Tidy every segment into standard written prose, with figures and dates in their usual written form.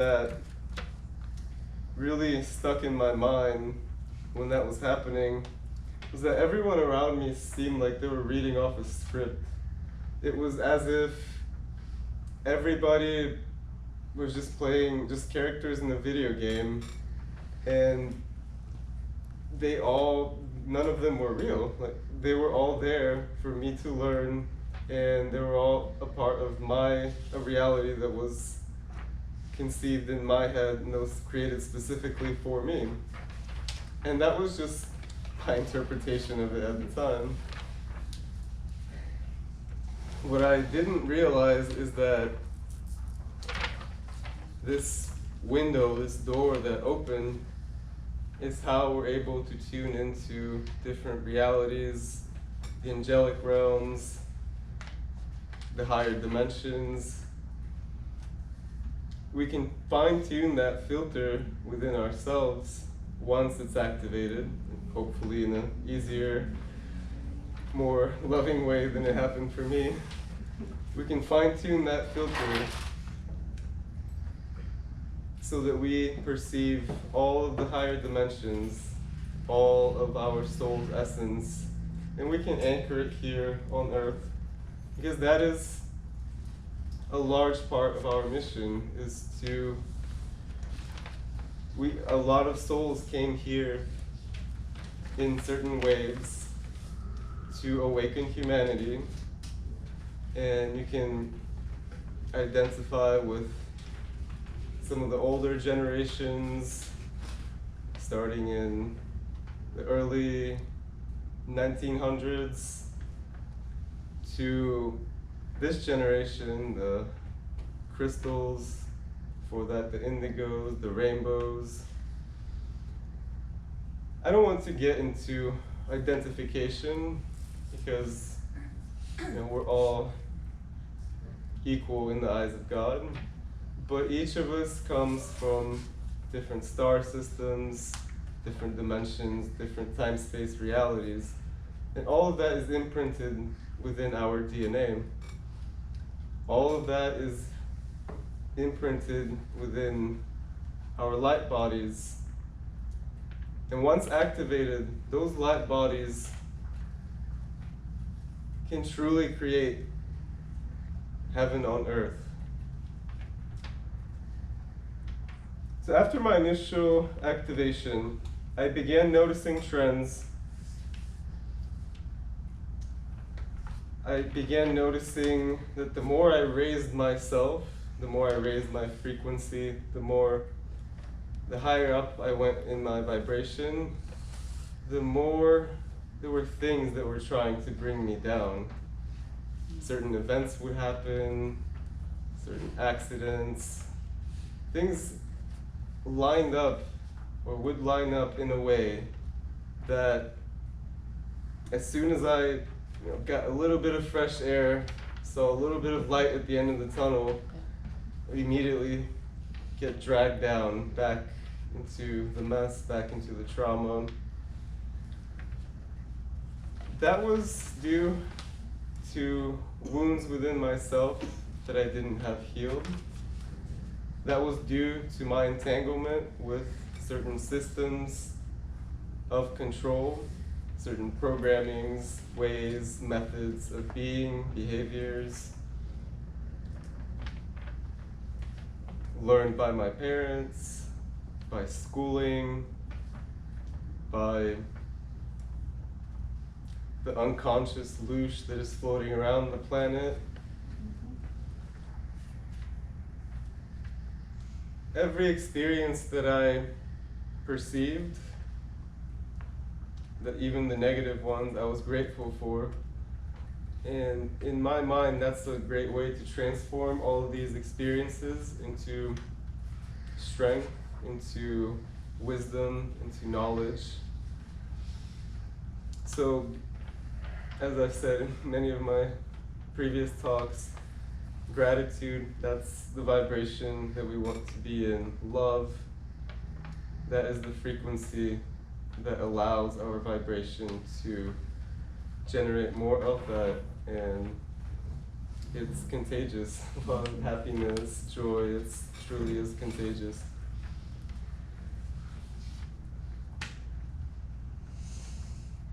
that really stuck in my mind when that was happening was that everyone around me seemed like they were reading off a script. It was as if everybody was just playing just characters in a video game, and none of them were real. Like, they were all there for me to learn, and they were all a part of a reality that was conceived in my head and that was created specifically for me. And that was just my interpretation of it at the time. What I didn't realize is that this window, this door that opened, is how we're able to tune into different realities, the angelic realms, the higher dimensions. We can fine-tune that filter within ourselves once it's activated, hopefully in an easier, more loving way than it happened for me. We can fine-tune that filter so that we perceive all of the higher dimensions, all of our soul's essence, and we can anchor it here on earth, because that is a large part of our mission. A lot of souls came here in certain waves to awaken humanity, and you can identify with some of the older generations, starting in the early 1900s, to this generation, the crystals, for that the indigos, the rainbows. I don't want to get into identification because we're all equal in the eyes of God, but each of us comes from different star systems, different dimensions, different time-space realities, and all of that is imprinted within our DNA. All of that is imprinted within our light bodies. And once activated, those light bodies can truly create heaven on earth. So after my initial activation, I began noticing trends. I began noticing that the more I raised myself, the more I raised my frequency, the higher up I went in my vibration, the more there were things that were trying to bring me down. Certain events would happen, certain accidents, things lined up or would line up in a way that as soon as I got a little bit of fresh air, saw a little bit of light at the end of the tunnel, I immediately get dragged down back into the mess, back into the trauma. That was due to wounds within myself that I didn't have healed. That was due to my entanglement with certain systems of control, certain programmings, ways, methods of being, behaviors, learned by my parents, by schooling, by the unconscious loosh that is floating around the planet. Every experience that I perceived, that even the negative ones, I was grateful for. And in my mind, that's a great way to transform all of these experiences into strength, into wisdom, into knowledge. So, as I've said in many of my previous talks, gratitude, that's the vibration that we want to be in. Love, that is the frequency that allows our vibration to generate more of that and It's contagious. Love, happiness, joy, it truly is contagious.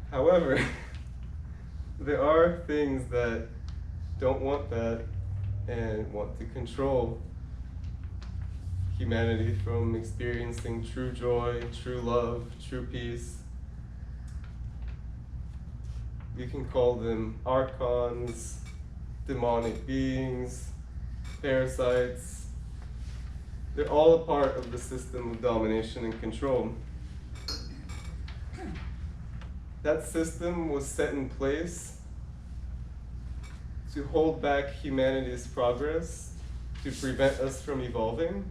However, there are things that don't want that and want to control humanity from experiencing true joy, true love, true peace. You can call them archons, demonic beings, parasites. They're all a part of the system of domination and control. That system was set in place to hold back humanity's progress, to prevent us from evolving.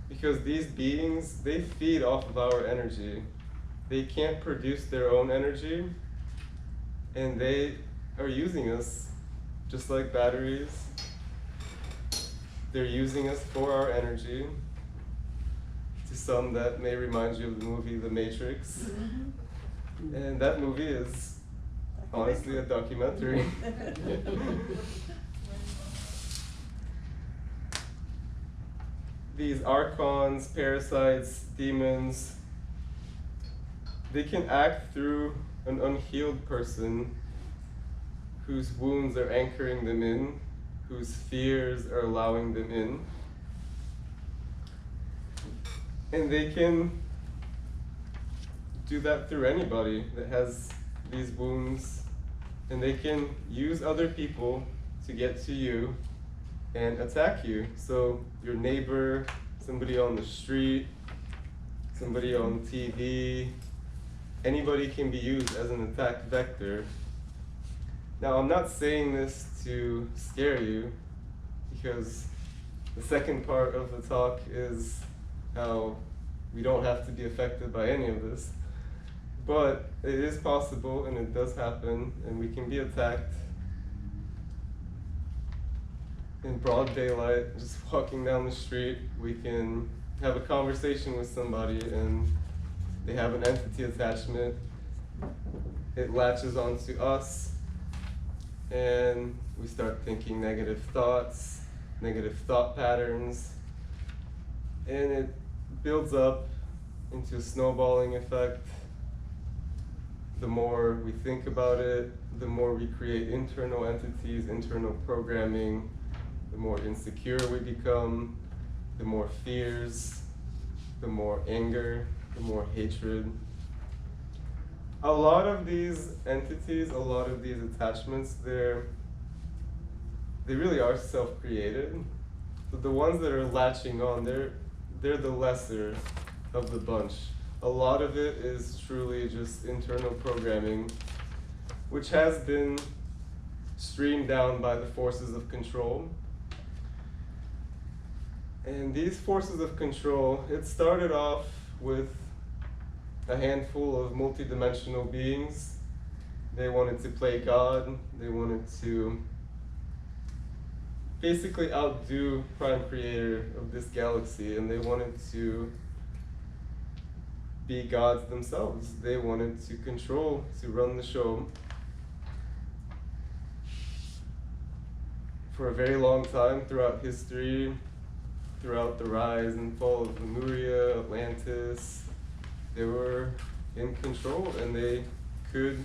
Because these beings, they feed off of our energy. They can't produce their own energy, and they are using us just like batteries. They're using us for our energy. To some, that may remind you of the movie The Matrix. And that movie is honestly a documentary. These archons, parasites, demons, they can act through an unhealed person whose wounds are anchoring them in, whose fears are allowing them in. And they can do that through anybody that has these wounds, and they can use other people to get to you and attack you. So your neighbor, somebody on the street, somebody on TV, anybody can be used as an attack vector. Now, I'm not saying this to scare you, because the second part of the talk is how we don't have to be affected by any of this. But it is possible, and it does happen, and we can be attacked in broad daylight, just walking down the street. We can have a conversation with somebody, and they have an entity attachment. It latches onto us, and we start thinking negative thoughts, negative thought patterns, and it builds up into a snowballing effect. The more we think about it, the more we create internal entities, internal programming, the more insecure we become, the more fears, the more anger, the more hatred. A lot of these entities, a lot of these attachments, they really are self-created. So the ones that are latching on, they're the lesser of the bunch. A lot of it is truly just internal programming, which has been streamed down by the forces of control. And these forces of control, it started off with a handful of multidimensional beings. They wanted to play God. They wanted to basically outdo Prime Creator of this galaxy, and they wanted to be gods themselves. They wanted to control, to run the show. For a very long time throughout history, throughout the rise and fall of Lemuria, Atlantis, they were in control, and they could